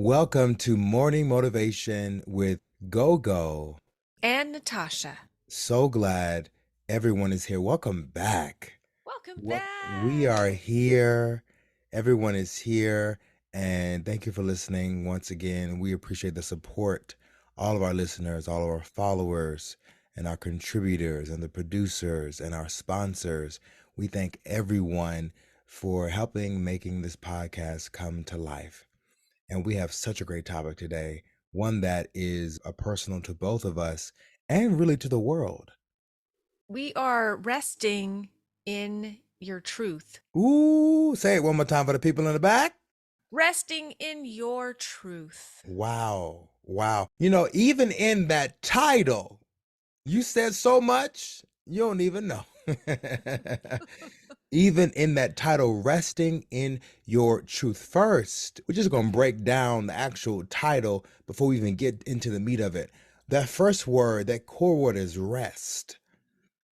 Welcome to Morning Motivation with Go. And Natasha. So glad everyone is here. Welcome back. Welcome We are back. here. Everyone is here. And thank you for listening once again. We appreciate the support, all of our listeners, all of our followers, and our contributors, and the producers, and our sponsors. We thank everyone for helping making this podcast come to life. And we have such a great topic today, one that is personal to both of us and really to the world. We are resting in your truth. Ooh, say it one more time for the people in the back. Resting in your truth. Wow. Wow. Even in that title, you said so much, you don't even know. Even in that title, resting in your truth. First, we're just going to break down the actual title before we even get into the meat of it. That first word, that core word is rest,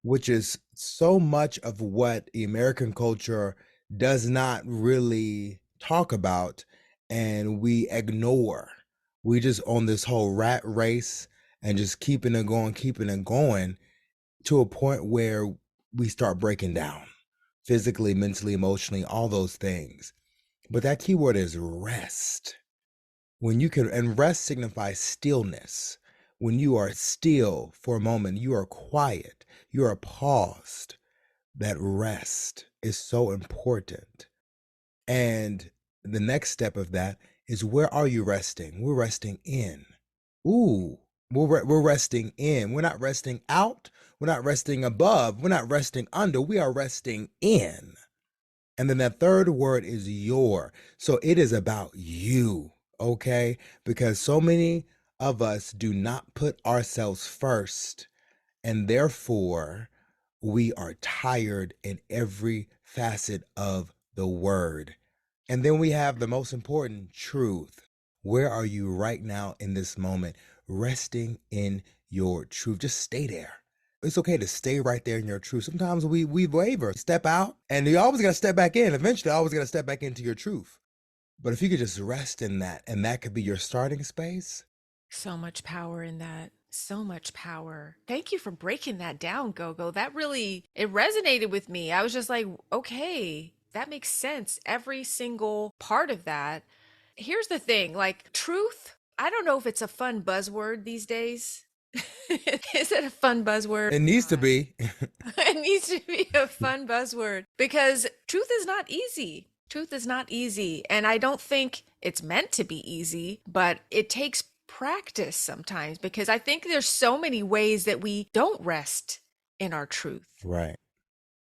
which is so much of what the American culture does not really talk about and we ignore. We just on this whole rat race and just keeping it going to a point where we start breaking down physically, mentally, emotionally, all those things. But that key word is rest. And rest signifies stillness. When you are still for a moment, you are quiet, you are paused. That rest is so important. And the next step of that is, where are you resting? We're resting in. Ooh, we're resting in. We're not resting out. We're not resting above. We're not resting under. We are resting in. And then that third word is your. So it is about you, okay? Because so many of us do not put ourselves first, and therefore we are tired in every facet of the word. And then we have the most important truth. Where are you right now in this moment? Resting in your truth. Just stay there. It's okay to stay right there in your truth. Sometimes we waver, step out, and you always got to step back in. Eventually, always got to step back into your truth. But if you could just rest in that, and that could be your starting space. So much power in that. So much power. Thank you for breaking that down, Gogo. That really it resonated with me. I was just like, okay, that makes sense. Every single part of that. Here's the thing, like truth, I don't know if it's a fun buzzword these days. Is it a fun buzzword It or needs to not? be. It needs to be a fun buzzword because truth is not easy. Truth is not easy. And I don't think it's meant to be easy, but it takes practice sometimes because I think there's so many ways that we don't rest in our truth. Right.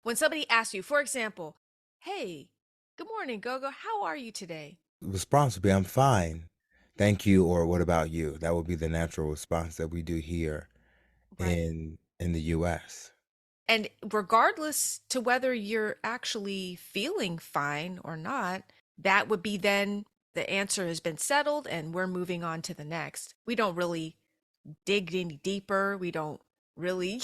When somebody asks you, for example, hey, good morning, Gogo, how are you today? Response would be, I'm fine. Thank you, or what about you? That would be the natural response that we do here Right. in the US. And regardless to whether you're actually feeling fine or not, that would be then the answer has been settled and we're moving on to the next. We don't really dig any deeper. We don't really,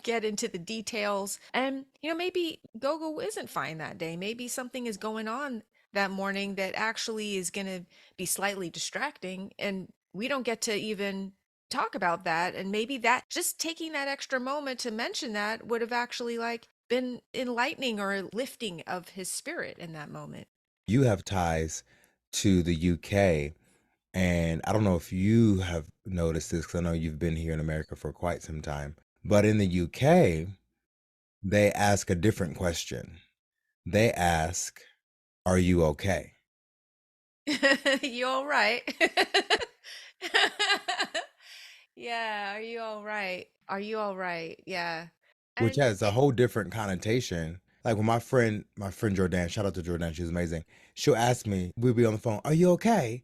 get into the details. And, maybe Gogo isn't fine that day. Maybe something is going on that morning that actually is going to be slightly distracting. And we don't get to even talk about that. And maybe that just taking that extra moment to mention that would have actually like been enlightening or lifting of his spirit in that moment. You have ties to the UK, and I don't know if you have noticed this because I know you've been here in America for quite some time. But in the UK, they ask a different question. They ask, are you okay? You all right? Yeah, are you all right? Are you all right? Yeah. Which And has a whole different connotation. Like when my friend Jordan, shout out to Jordan, she's amazing. She'll ask me, we'll be on the phone, are you okay?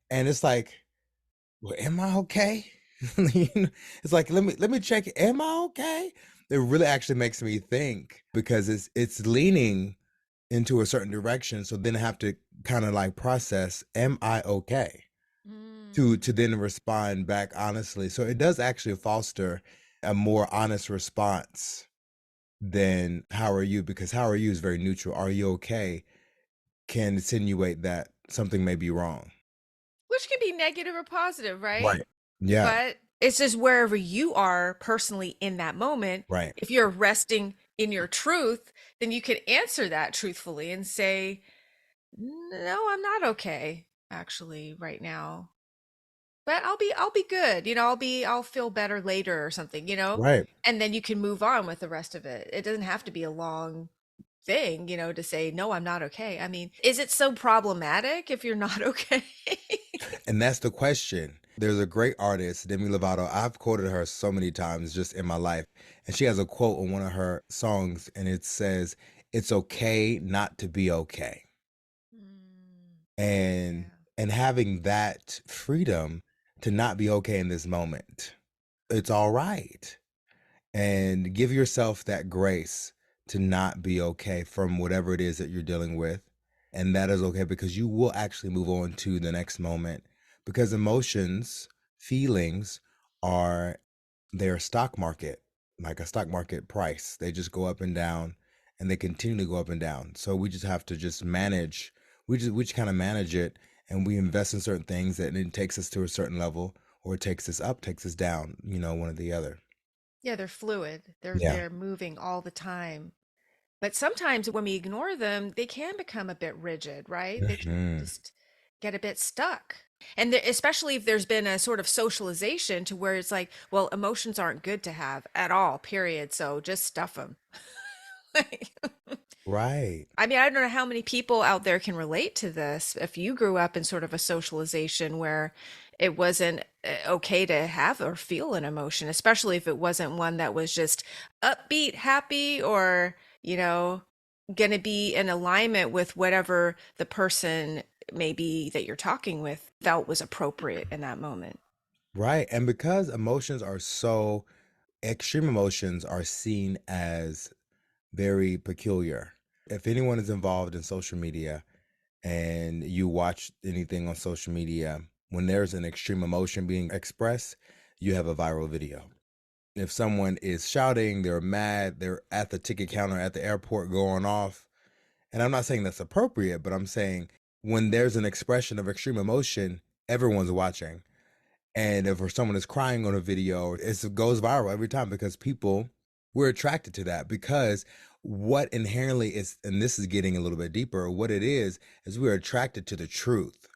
And it's like, well, am I okay? You know, it's like, let me check. Am I okay? It really actually makes me think because it's leaning into a certain direction. So then I have to kind of like process, am I okay? To mm, then respond back honestly. So it does actually foster a more honest response than how are you, because how are you is very neutral. Are you okay can insinuate that something may be wrong. which can be negative or positive, right? Right. Yeah. But it's just wherever you are personally in that moment. Right. If you're resting in your truth, then you can answer that truthfully and say, "No, I'm not okay actually right now. But I'll be good. I'll feel better later or something, you know?" Right. And then you can move on with the rest of it. It doesn't have to be a long thing, to say, "No, I'm not okay." I mean, is it so problematic if you're not okay? And that's the question. There's a great artist, Demi Lovato. I've quoted her so many times just in my life. And she has a quote on one of her songs, and it says, "It's okay not to be okay." Mm, And yeah. and having that freedom to not be okay in this moment. It's all right. And give yourself that grace to not be okay from whatever it is that you're dealing with. And that is okay because you will actually move on to the next moment because emotions, feelings are their stock market, like a stock market price. They just go up and down and they continue to go up and down. So we just have to just manage. We just kind of manage it and we invest in certain things that it takes us to a certain level or it takes us up, takes us down, one or the other. Yeah, they're fluid. They're Yeah. they're moving all the time. But sometimes when we ignore them, they can become a bit rigid, right? They can Mhm. just get a bit stuck. And especially if there's been a sort of socialization to where it's like, well, emotions aren't good to have at all, period. So just stuff them. Right. I mean, I don't know how many people out there can relate to this. If you grew up in sort of a socialization where it wasn't okay to have or feel an emotion, especially if it wasn't one that was just upbeat, happy, or, going to be in alignment with whatever the person maybe that you're talking with felt was appropriate in that moment. Right. And because emotions are so extreme emotions are seen as very peculiar. If anyone is involved in social media and you watch anything on social media, when there's an extreme emotion being expressed, you have a viral video. If someone is shouting, they're mad, they're at the ticket counter at the airport going off. And I'm not saying that's appropriate, but I'm saying when there's an expression of extreme emotion, everyone's watching. And if someone is crying on a video, it goes viral every time because we're attracted to that because what inherently is, and this is getting a little bit deeper, what it is we're attracted to the truth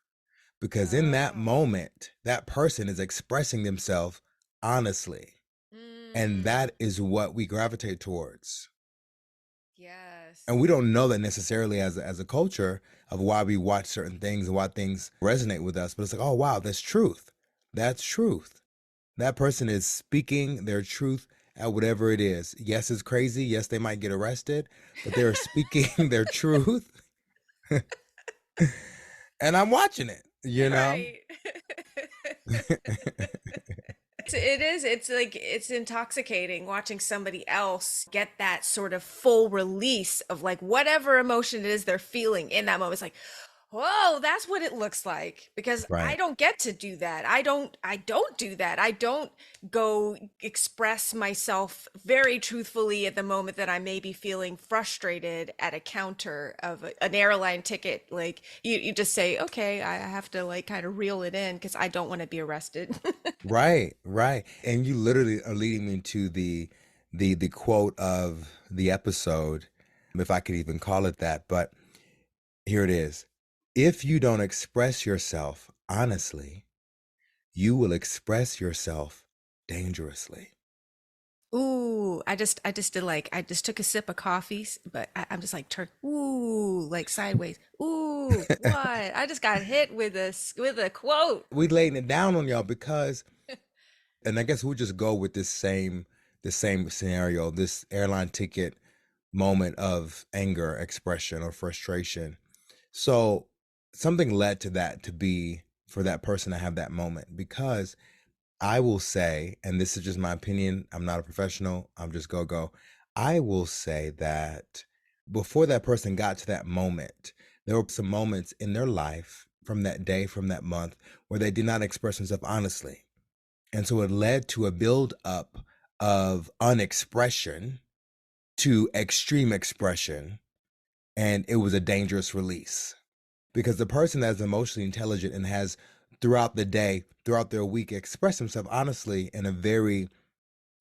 because in that Oh. moment, that person is expressing themselves honestly. And Mm, that is what we gravitate towards. And we yes. don't know that necessarily as a culture of why we watch certain things and why things resonate with us. But it's like, oh, wow, that's truth. That's truth. That person is speaking their truth at whatever it is. Yes, it's crazy. Yes, they might get arrested, but they're speaking their truth. And I'm watching it, you know? Right. It is. It's like it's intoxicating watching somebody else get that sort of full release of like whatever emotion it is they're feeling in that moment. It's like, whoa, that's what it looks like. Because I Right. don't get to do that. I don't do that. I don't go express myself very truthfully at the moment that I may be feeling frustrated at a counter of an airline ticket. Like you just say, okay, I have to like kind of reel it in because I don't want to be arrested. Right, right. And you literally are leading me to the quote of the episode, if I could even call it that, but here it is. If you don't express yourself honestly, you will express yourself dangerously. Ooh, I just did like, I just took a sip of coffee, but I'm just like, ooh, like sideways. Ooh, what? I just got hit with a quote. We laying it down on y'all because, and I guess we'll just go with this same scenario, this airline ticket moment of anger, expression, or frustration. So something led to that to be for that person to have that moment because I will say, and this is just my opinion, I'm not a professional, I'm just go. I will say that before that person got to that moment, there were some moments in their life from that day, from that month, where they did not express themselves honestly. And so it led to a build up of unexpression to extreme expression. And it was a dangerous release because the person that's emotionally intelligent and has throughout the day, throughout their week, express themselves honestly in a very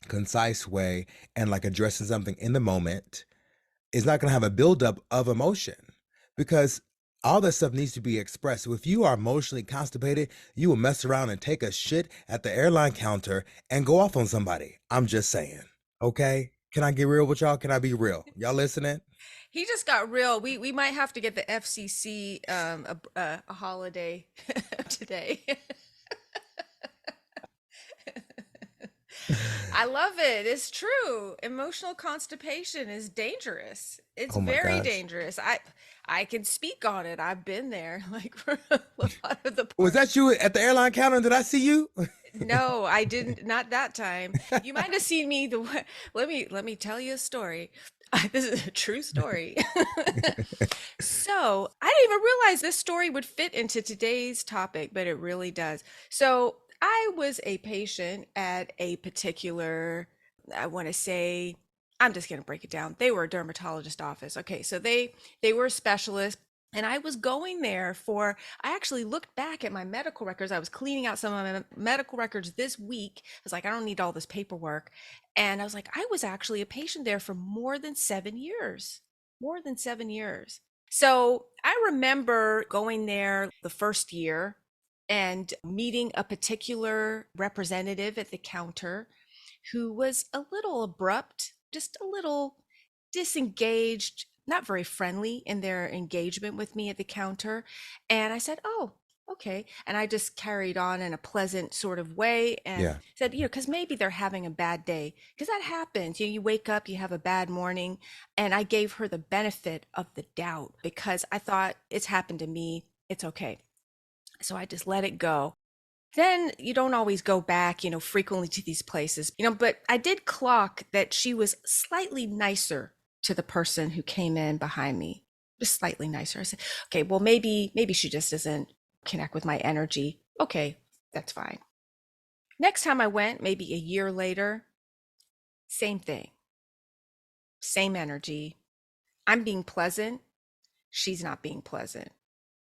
concise way and like addressing something in the moment is not going to have a buildup of emotion because all that stuff needs to be expressed. So if you are emotionally constipated, you will mess around and take a shit at the airline counter and go off on somebody. I'm just saying. Okay? Can I get real with y'all? Can I be real? Y'all listening? He just got real. We might have to get the FCC a holiday today. I love it. It's true. Emotional constipation is dangerous. It's Oh my very gosh. dangerous. I can speak on it. I've been there like for a lot of the Was part. that you at the airline counter? Did I see you? No, I didn't. Not that time. You might have seen me. Let me tell you a story. This is a true story. So I didn't even realize this story would fit into today's topic, but it really does. So I was a patient at a particular, I want to say, I'm just going to break it down. They were a dermatologist office. Okay, so they were a specialist. And I was going there for, I actually looked back at my medical records. I was cleaning out some of my medical records this week. I was like, I don't need all this paperwork. And I was like, I was actually a patient there for more than 7 years. More than 7 years. So I remember going there the first year and meeting a particular representative at the counter who was a little abrupt, just a little disengaged, not very friendly in their engagement with me at the counter. And I said, "Oh, okay." And I just carried on in a pleasant sort of way and Yeah. said, because maybe they're having a bad day. Because that happens. You wake up, you have a bad morning. And I gave her the benefit of the doubt because I thought it's happened to me. It's okay. So I just let it go. Then you don't always go back, frequently to these places, but I did clock that she was slightly nicer to the person who came in behind me, just slightly nicer. I said, okay, well, maybe she just doesn't connect with my energy. Okay, that's fine. Next time I went, maybe a year later, same thing, same energy. I'm being pleasant. She's not being pleasant.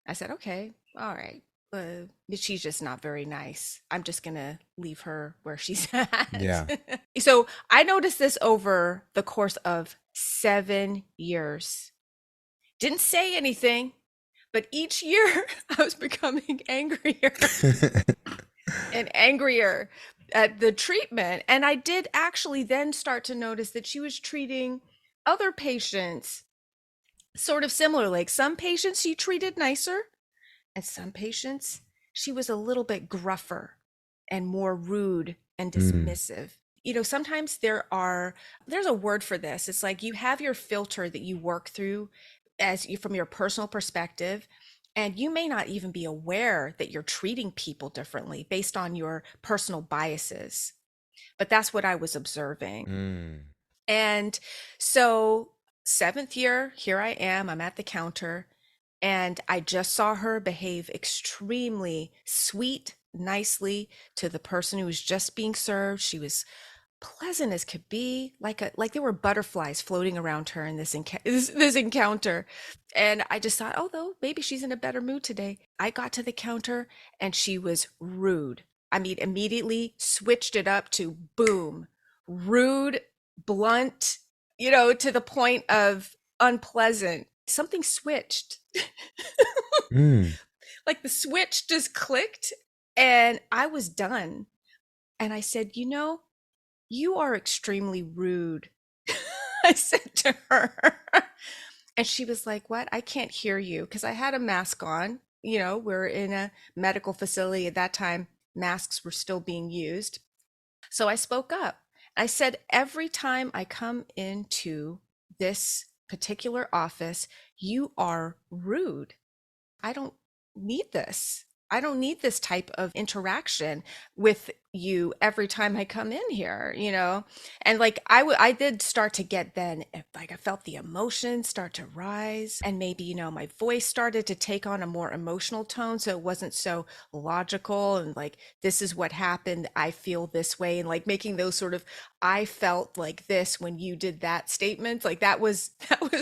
I said, okay, all right. But she's just not very nice. I'm just going to leave her where she's at. Yeah. So I noticed this over the course of 7 years. Didn't say anything, but each year I was becoming angrier and angrier at the treatment. And I did actually then start to notice that she was treating other patients sort of similar. Like some patients she treated nicer, and some patients, she was a little bit gruffer and more rude and Mm, dismissive. Sometimes there's a word for this. It's like you have your filter that you work through as you from your personal perspective, and you may not even be aware that you're treating people differently based on your personal biases. But that's what I was observing. mm. And so, seventh year, here I am, I'm at the counter, and I just saw her behave extremely sweet, nicely to the person who was just being served. She was pleasant as could be, like there were butterflies floating around her in this encounter. And I just thought, oh, though, maybe she's in a better mood today. I got to the counter and she was rude. I mean, immediately switched it up to boom, rude, blunt, to the point of unpleasant. Something switched. Mm. Like the switch just clicked and I was done. And I said, you are extremely rude. I said to her. And she was like, what? I can't hear you. Because I had a mask on. We're in a medical facility at that time. Masks were still being used. So I spoke up. I said, every time I come into this particular office, you are rude. I don't need this. I don't need this type of interaction with you every time I come in here. And like I did start to get then like I felt the emotions start to rise and maybe my voice started to take on a more emotional tone so it wasn't so logical and like this is what happened, I feel this way, and like making those sort of I felt like this when you did that statement, like that was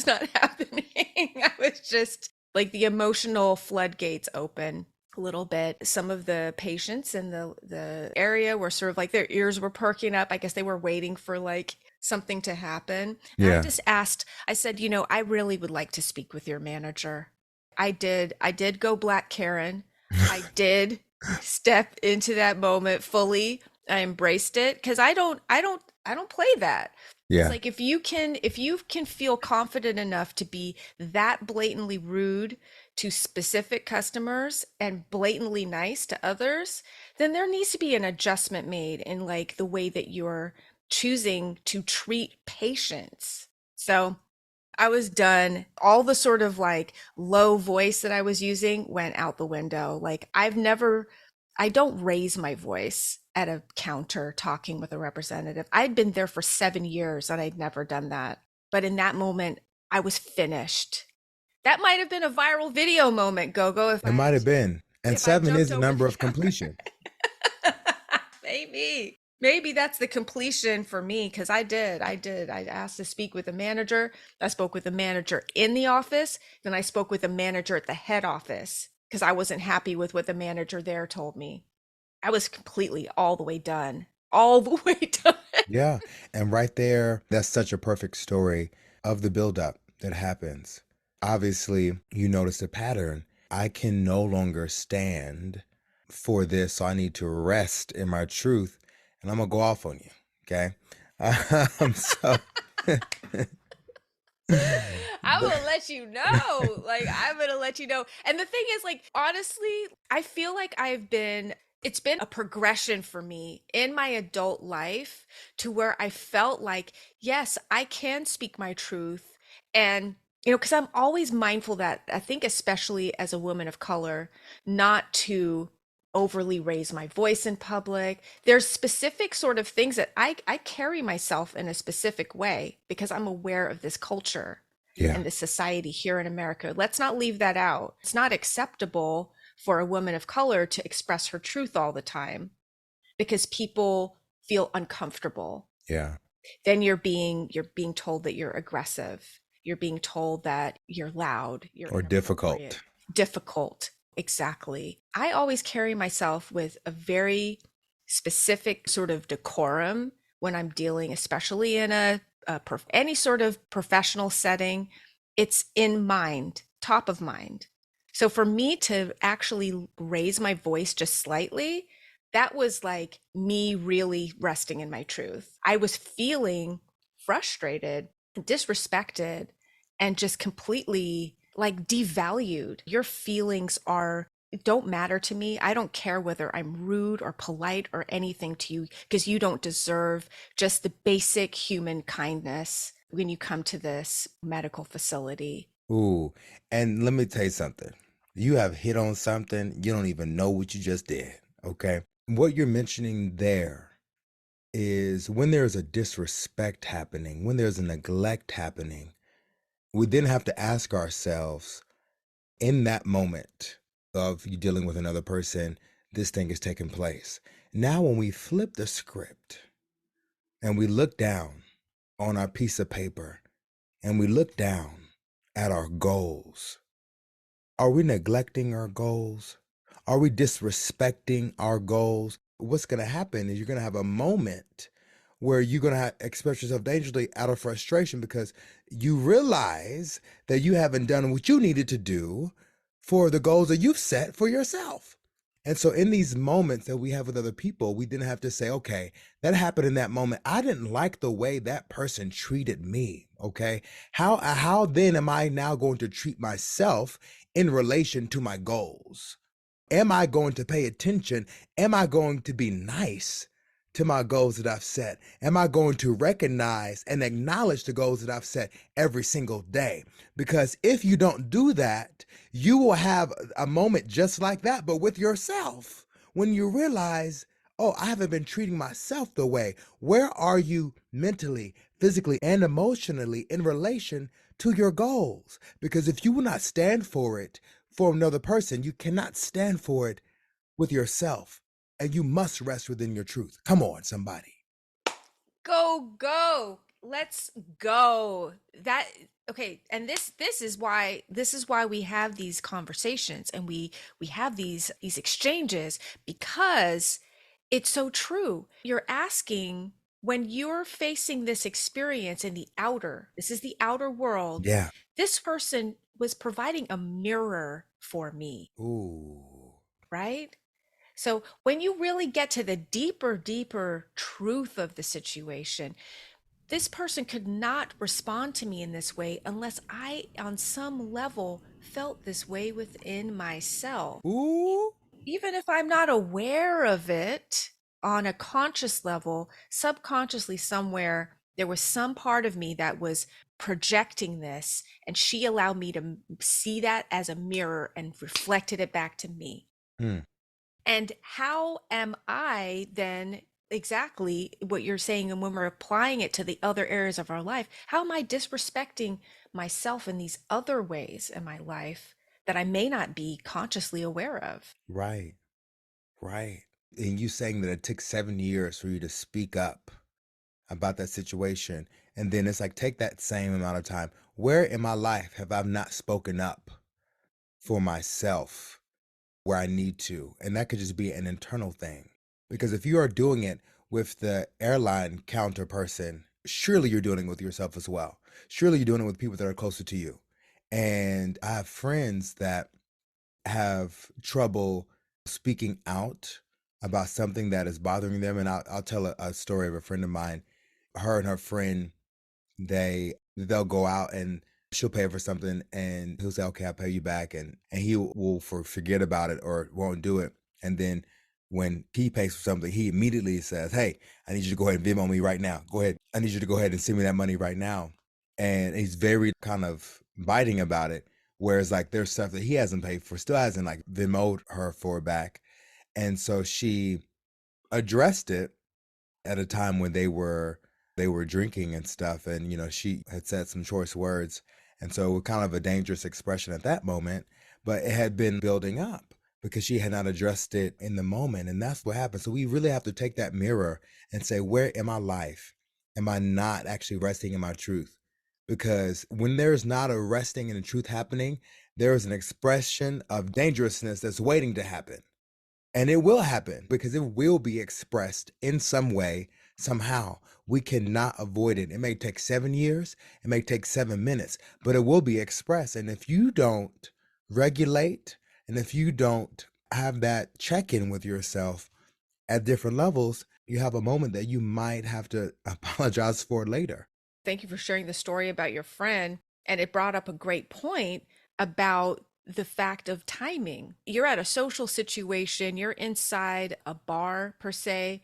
not happening. I was just like the emotional floodgates open. a little bit. Some of the patients in the area were sort of like their ears were perking up. I guess they were waiting for like something to happen. And I Yeah. just asked, I said, I really would like to speak with your manager. I did go Black Karen. I did step into that moment fully. I embraced it because I don't play that. It's Yeah. like if you can feel confident enough to be that blatantly rude to specific customers and blatantly nice to others, then there needs to be an adjustment made in like the way that you're choosing to treat patients. So I was done. All the sort of like low voice that I was using went out the window. Like I don't raise my voice at a counter talking with a representative. I'd been there for 7 years and I'd never done that. But in that moment, I was finished. That might have been a viral video moment, Gogo, It might have been. And if I seven is jumped the over number the of camera. completion. Maybe that's the completion for me because I did. I asked to speak with a manager. I spoke with the manager in the office. Then I spoke with the manager at the head office because I wasn't happy with what the manager there told me. I was completely all the way done. All the way done. Yeah. And right there, that's such a perfect story of the buildup that happens. Obviously, you notice a pattern. I can no longer stand for this, so I need to rest in my truth, and I'm gonna go off on you. Okay. So I will let you know. Like, I'm going to let you know. And the thing is, like, honestly, I feel like it's been a progression for me in my adult life to where I felt like, yes, I can speak my truth. And, because I'm always mindful that I think, especially as a woman of color, not to overly raise my voice in public. There's specific sort of things that I carry myself in a specific way because I'm aware of this culture yeah, and the society here in America. Let's not leave that out. It's not acceptable for a woman of color to express her truth all the time because people feel uncomfortable. yeah, Then you're being told that you're aggressive. You're being told that you're loud, you're or inappropriate, difficult. difficult. Exactly. I always carry myself with a very specific sort of decorum when I'm dealing, especially in any sort of professional setting. It's in mind, top of mind. So for me to actually raise my voice just slightly, that was like me really resting in my truth. I was feeling frustrated, disrespected, and just completely like devalued. Your feelings don't matter to me. I don't care whether I'm rude or polite or anything to you because you don't deserve just the basic human kindness when you come to this medical facility. Ooh, and let me tell you something. You have hit on something. You don't even know what you just did. Okay. What you're mentioning there is when there's a disrespect happening, when there's a neglect happening, we then have to ask ourselves in that moment of you dealing with another person, this thing is taking place. Now, when we flip the script and we look down on our piece of paper and we look down at our goals, are we neglecting our goals? Are we disrespecting our goals? What's going to happen is you're going to have a moment where you're going to express yourself dangerously out of frustration because you realize that you haven't done what you needed to do for the goals that you've set for yourself. And so, in these moments that we have with other people, we then have to say, okay, that happened in that moment. I didn't like the way that person treated me. Okay. How then am I now going to treat myself in relation to my goals? Am I going to pay attention? Am I going to be nice to my goals that I've set? Am I going to recognize and acknowledge the goals that I've set every single day? Because if you don't do that, you will have a moment just like that, but with yourself, when you realize, oh, I haven't been treating myself the way. Where are you mentally, physically, and emotionally in relation to your goals? Because if you will not stand for it, for another person, you cannot stand for it with yourself. And you must rest within your truth. Come on, somebody. Go, go. Let's go. That okay, and this is why we have these conversations, and we have these exchanges, because it's so true. You're asking, when you're facing this experience in the outer, this is the outer world, Yeah. this person was providing a mirror for me, Ooh. right? So when you really get to the deeper truth of the situation, this person could not respond to me in this way unless I, on some level, felt this way within myself. Ooh. Even if I'm not aware of it on a conscious level, subconsciously somewhere, there was some part of me that was projecting this, and she allowed me to see that as a mirror and reflected it back to me. Mm. And how am I then, exactly what you're saying, and when we're applying it to the other areas of our life, how am I disrespecting myself in these other ways in my life that I may not be consciously aware of? Right. Right. And you saying that it took 7 years for you to speak up about that situation. And then it's like, take that same amount of time. Where in my life have I not spoken up for myself where I need to? And that could just be an internal thing. Because if you are doing it with the airline counter person, surely you're doing it with yourself as well. Surely you're doing it with people that are closer to you. And I have friends that have trouble speaking out about something that is bothering them. And I'll tell a story of a friend of mine. Her and her friend, they'll go out and she'll pay for something and he'll say, okay, I'll pay you back. And he will forget about it or won't do it. And then when he pays for something, he immediately says, hey, I need you to go ahead and Venmo me right now. Go ahead. I need you to go ahead and send me that money right now. And he's very kind of biting about it. Whereas like there's stuff that he hasn't paid for, still hasn't like Venmoed her for back. And so she addressed it at a time when they were drinking and stuff, and she had said some choice words, and so it was kind of a dangerous expression at that moment, but it had been building up because she had not addressed it in the moment, and that's what happened. So we really have to take that mirror and say, where in my life am I not actually resting in my truth? Because when there's not a resting in the truth happening, there is an expression of dangerousness that's waiting to happen. And it will happen because it will be expressed in some way, somehow. We cannot avoid it. It may take 7 years, it may take 7 minutes, but it will be expressed. And if you don't regulate and if you don't have that check in with yourself at different levels, you have a moment that you might have to apologize for later. Thank you for sharing the story about your friend. And it brought up a great point about the fact of timing. You're at a social situation, you're inside a bar, per se.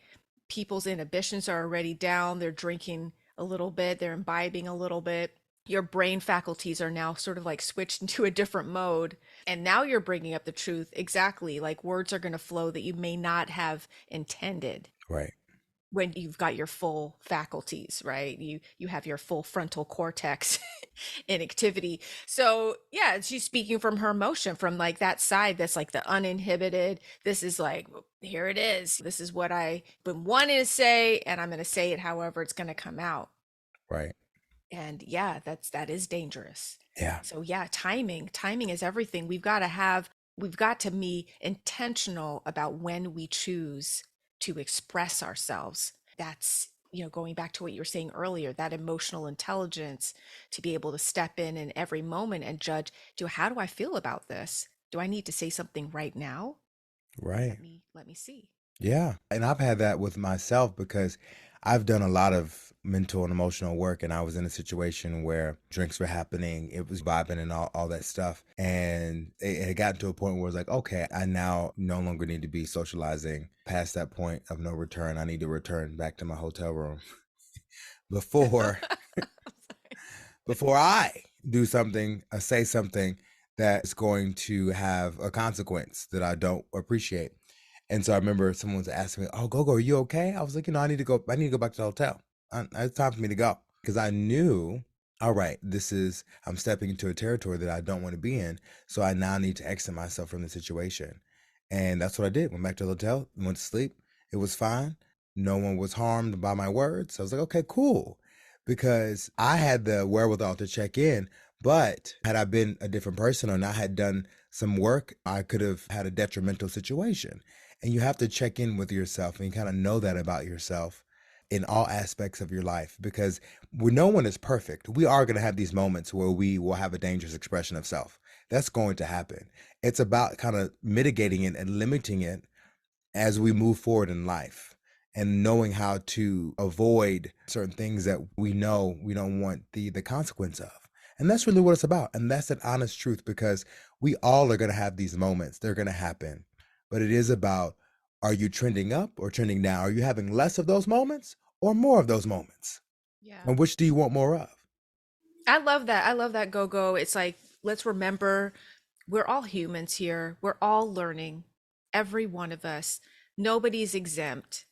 People's inhibitions are already down. They're drinking a little bit, they're imbibing a little bit. Your brain faculties are now sort of like switched into a different mode. And now you're bringing up the truth. Exactly. Like words are going to flow that you may not have intended Right. when you've got your full faculties, right? You have your full frontal cortex in activity. So yeah, she's speaking from her emotion, from like that side that's like the uninhibited. This is like, here it is, this is what I been wanting to say, and I'm going to say it however it's going to come out. Right. And yeah, that is dangerous. Yeah. So yeah, timing is everything. We've got to be intentional about when we choose to express ourselves. That's, going back to what you were saying earlier, that emotional intelligence to be able to step in every moment and judge, how do I feel about this? Do I need to say something right now? Right. Let me see. Yeah. And I've had that with myself because I've done a lot of mental and emotional work, and I was in a situation where drinks were happening, it was vibing and all that stuff. And it had gotten to a point where it's like, okay, I now no longer need to be socializing past that point of no return. I need to return back to my hotel room before before I do something, say something that's going to have a consequence that I don't appreciate. And so I remember someone was asking me, "Oh, Gogo, are you okay?" I was like, I need to go. I need to go back to the hotel. It's time for me to go because I knew, all right, I'm stepping into a territory that I don't want to be in. So I now need to exit myself from the situation. And that's what I did. Went back to the hotel, went to sleep. It was fine. No one was harmed by my words. So I was like, okay, cool. because I had the wherewithal to check in. But had I been a different person or not had done some work, I could have had a detrimental situation. And you have to check in with yourself and kind of know that about yourself in all aspects of your life because no one is perfect. We are going to have these moments where we will have a dangerous expression of self. That's going to happen. It's about kind of mitigating it and limiting it as we move forward in life and knowing how to avoid certain things that we know we don't want the consequence of. And that's really what it's about. And that's an honest truth because we all are going to have these moments. They're going to happen. But it is about, are you trending up or trending down? Are you having less of those moments or more of those moments? Yeah. And which do you want more of? I love that. I love that, go go. It's like, let's remember we're all humans here. We're all learning. Every one of us. Nobody's exempt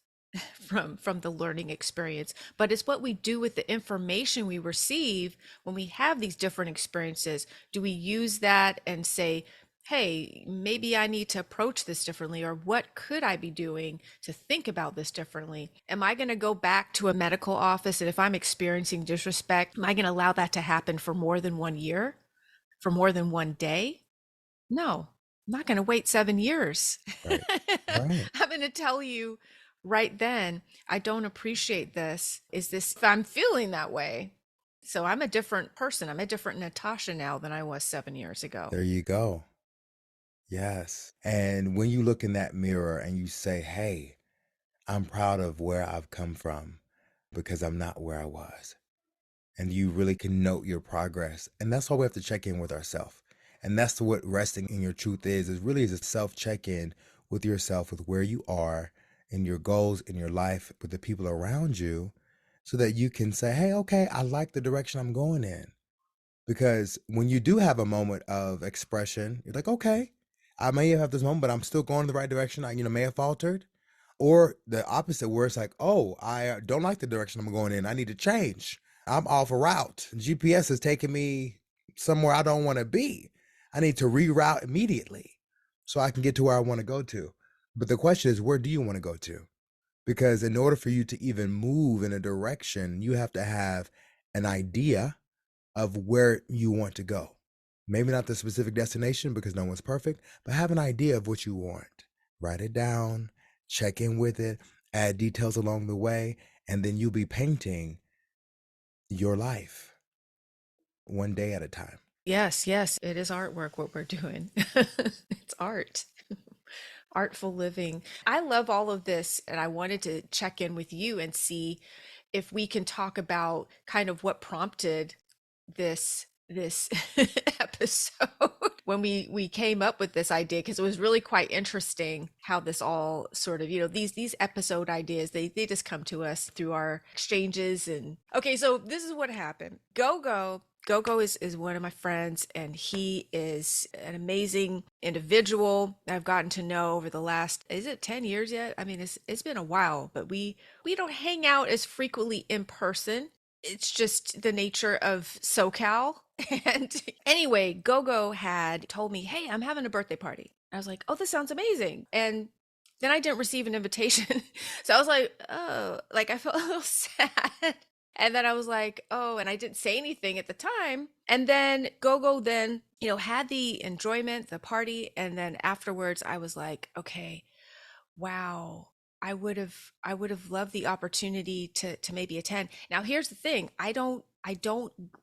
from the learning experience, but it's what we do with the information we receive when we have these different experiences. Do we use that and say, hey, maybe I need to approach this differently, or what could I be doing to think about this differently? Am I going to go back to a medical office, and if I'm experiencing disrespect, am I going to allow that to happen for more than 1 year, for more than one day? No, I'm not going to wait 7 years. Right. Right. I'm going to tell you right then, I don't appreciate this. Is this, if I'm feeling that way? So I'm a different person. I'm a different Natasha now than I was 7 years ago. There you go. Yes. And when you look in that mirror and you say, hey, I'm proud of where I've come from because I'm not where I was. And you really can note your progress. And that's why we have to check in with ourselves. And that's what resting in your truth is really is a self check-in with yourself, with where you are in your goals in your life, with the people around you, so that you can say, hey, okay, I like the direction I'm going in. Because when you do have a moment of expression, you're like, okay, I may have this moment, but I'm still going in the right direction. I, may have faltered. Or the opposite, where it's like, oh, I don't like the direction I'm going in. I need to change. I'm off a route. GPS is taking me somewhere I don't want to be. I need to reroute immediately so I can get to where I want to go to. But the question is, where do you want to go to? Because in order for you to even move in a direction, you have to have an idea of where you want to go. Maybe not the specific destination because no one's perfect, but have an idea of what you want. Write it down, check in with it, add details along the way, and then you'll be painting your life one day at a time. Yes, yes, it is artwork what we're doing. It's art. Artful living. I love all of this, and I wanted to check in with you and see if we can talk about kind of what prompted this episode when we came up with this idea, because it was really quite interesting how this all sort of, these episode ideas, they just come to us through our exchanges. And okay, so this is what happened. Gogo is one of my friends, and he is an amazing individual I've gotten to know over the last, is it 10 years yet? I mean, it's been a while, but we don't hang out as frequently in person. It's just the nature of SoCal. And anyway, Gogo had told me, hey, I'm having a birthday party. I was like, oh, this sounds amazing. And then I didn't receive an invitation. So I was like, oh, like I felt a little sad. And then I was like, oh, and I didn't say anything at the time. And then Gogo then, had the enjoyment, the party. And then afterwards, I was like, okay, wow, I would have loved the opportunity to maybe attend. Now here's the thing. I don't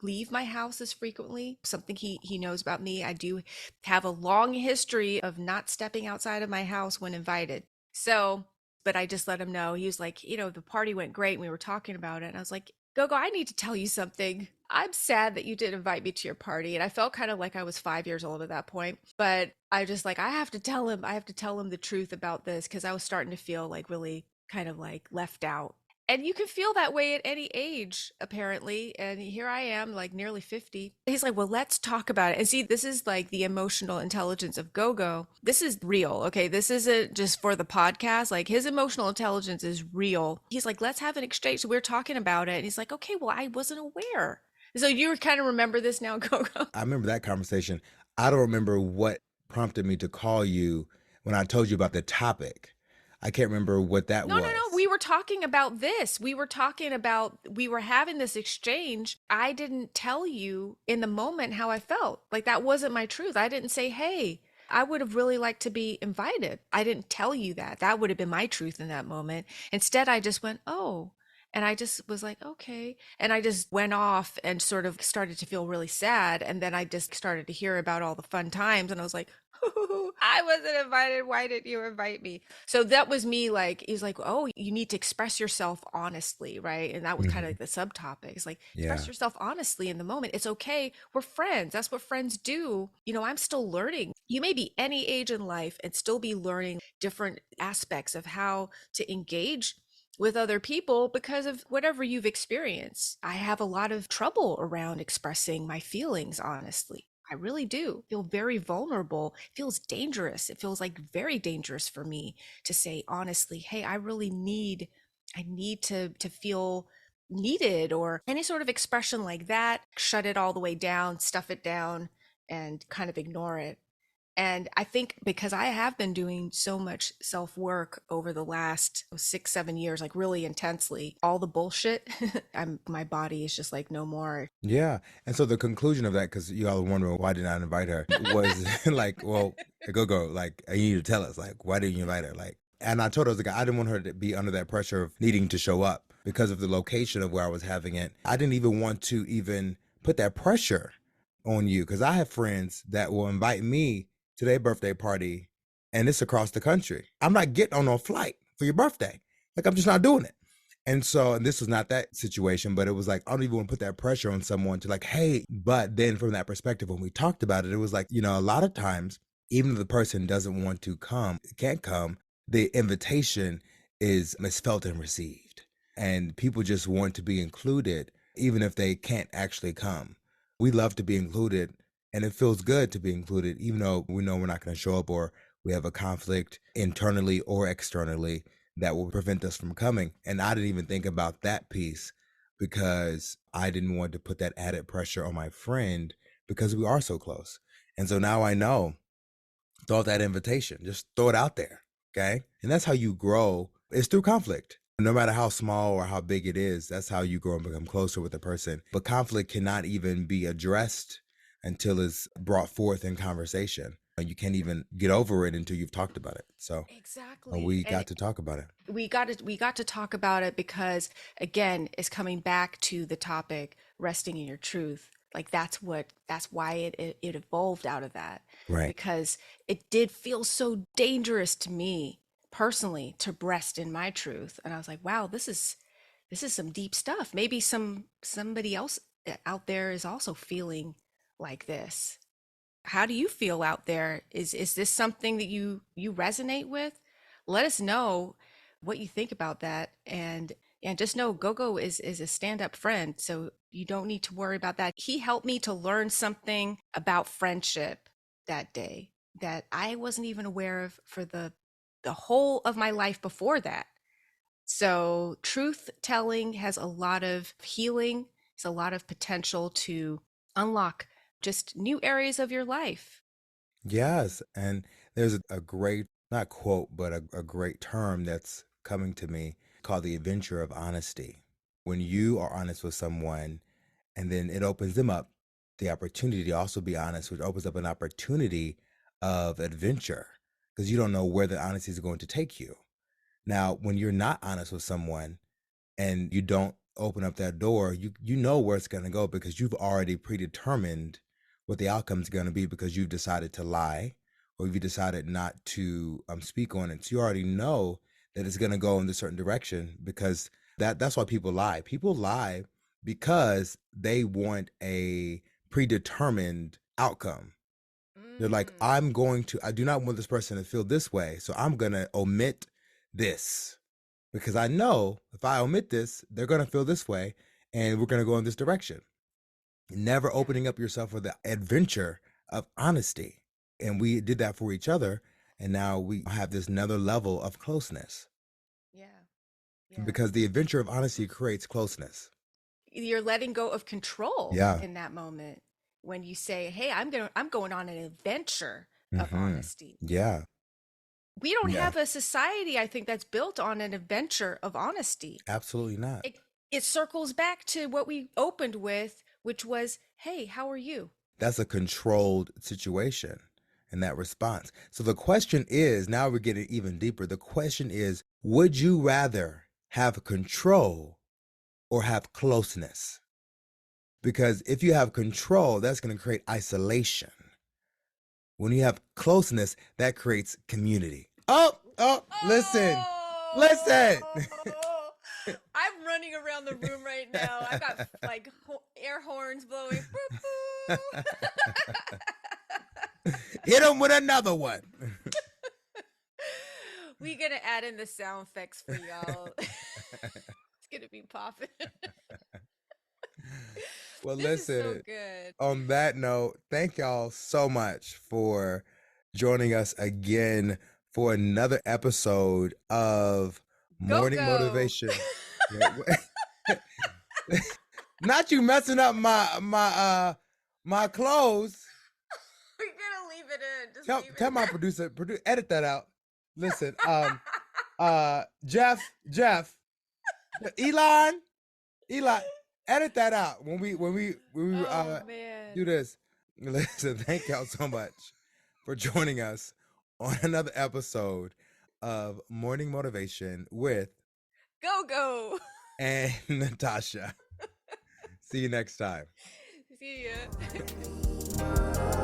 leave my house as frequently. Something he knows about me. I do have a long history of not stepping outside of my house when invited. So, but I just let him know. He was like, the party went great and we were talking about it. And I was like, Gogo, I need to tell you something. I'm sad that you didn't invite me to your party. And I felt kind of like I was 5 years old at that point. But I just like, I have to tell him the truth about this, because I was starting to feel like really kind of like left out. And you can feel that way at any age, apparently. And here I am, like nearly 50. He's like, well, let's talk about it. And see, this is like the emotional intelligence of Gogo. This is real. Okay. This isn't just for the podcast. Like his emotional intelligence is real. He's like, let's have an exchange. So we're talking about it. And he's like, okay, well, I wasn't aware. So you kind of remember this now, Gogo? I remember that conversation. I don't remember what prompted me to call you when I told you about the topic. I can't remember what that No, no, no. was. were talking about this. We were talking about, we were having this exchange. I didn't tell you in the moment how I felt. Like that wasn't my truth. I didn't say, hey, I would have really liked to be invited. I didn't tell you that. That would have been my truth in that moment. Instead, I just went, oh, and I just was like, okay. And I just went off and sort of started to feel really sad. And then I just started to hear about all the fun times. And I was like, I wasn't invited. Why didn't you invite me? So that was me. Like, he's like, oh, you need to express yourself honestly. Right. And that was kind of Hmm. like the subtopic. It's like, express Yeah. yourself honestly in the moment. It's okay. We're friends. That's what friends do. You know, I'm still learning. You may be any age in life and still be learning different aspects of how to engage with other people because of whatever you've experienced. I have a lot of trouble around expressing my feelings, honestly. I really do feel very vulnerable. It feels dangerous. It feels like very dangerous for me to say honestly, hey, I need to feel needed, or any sort of expression like that. Shut it all the way down, stuff it down, and kind of ignore it. And I think because I have been doing so much self work over the last 6, 7 years, like really intensely, all the bullshit, my body is just like, no more. Yeah. And so the conclusion of that, because you all were wondering why did I invite her, was like, well, go, like, you need to tell us, like, why didn't you invite her? Like, and I told her, I was like, I didn't want her to be under that pressure of needing to show up because of the location of where I was having it. I didn't even want to even put that pressure on you because I have friends that will invite me to their birthday party and it's across the country. I'm not getting on a flight for your birthday. Like, I'm just not doing it. And so, and this was not that situation, but it was like, I don't even want to put that pressure on someone to like, hey, but then from that perspective, when we talked about it, it was like, a lot of times, even if the person doesn't want to come, can't come, the invitation is misfelt and received. And people just want to be included, even if they can't actually come. We love to be included, and it feels good to be included, even though we know we're not going to show up or we have a conflict internally or externally that will prevent us from coming. And I didn't even think about that piece because I didn't want to put that added pressure on my friend because we are so close. And so now I know, throw out that invitation, just throw it out there. Okay. And that's how you grow, is through conflict. No matter how small or how big it is, that's how you grow and become closer with a person. But conflict cannot even be addressed until it's brought forth in conversation. You can't even get over it until you've talked about it. So Exactly. we And got to talk about it. we got to talk about it because, again, it's coming back to the topic, resting in your truth. Like that's why it evolved out of that, Right. because it did feel so dangerous to me personally to rest in my truth. And I was like, wow, this is some deep stuff. Maybe somebody else out there is also feeling like this. How do you feel out there? Is this something that you resonate with? Let us know what you think about that. And just know Gogo is a stand-up friend, so you don't need to worry about that. He helped me to learn something about friendship that day that I wasn't even aware of for the whole of my life before that. So truth telling has a lot of healing, it's a lot of potential to unlock just new areas of your life. Yes. And there's a great, not quote, but a great term that's coming to me called the adventure of honesty. When you are honest with someone, and then it opens them up the opportunity to also be honest, which opens up an opportunity of adventure because you don't know where the honesty is going to take you. Now, when you're not honest with someone, and you don't open up that door, you know where it's going to go because you've already predetermined what the outcome is going to be because you've decided to lie or you've decided not to speak on it. So you already know that it's going to go in a certain direction because that's why people lie. People lie because they want a predetermined outcome. They're like, Mm, I do not want this person to feel this way, so I'm going to omit this because I know if I omit this, they're going to feel this way and we're going to go in this direction. Never yeah, opening up yourself for the adventure of honesty. And we did that for each other. And now we have this another level of closeness yeah, yeah. because the adventure of honesty creates closeness. You're letting go of control Yeah. in that moment when you say, "Hey, I'm going on an adventure of Hmm. honesty." Yeah. We don't Yeah, have a society, I think, that's built on an adventure of honesty. absolutely not. It circles back to what we opened with, which was, hey, how are you? That's a controlled situation in that response. So the question is, now we're getting even deeper. The question is, would you rather have control or have closeness? Because if you have control, that's going to create isolation. When you have closeness, that creates community. Oh, listen, listen. Oh, I'm running around the room right now. I got like air horns blowing. Boop, boop. Hit them with another one. We gonna add in the sound effects for y'all. It's gonna be popping. Well, This is so listen, good. on that note, thank y'all so much for joining us again for another episode of Go Morning go. Motivation. Wait, wait. Not you messing up my clothes. We're gonna leave it in. Just Tell leave tell my it. producer, edit that out. Listen, Jeff, Elon, edit that out when we Oh man. do this. Listen, thank y'all so much for joining us on another episode of Morning Motivation with Go go. and Natasha. See you next time. See ya.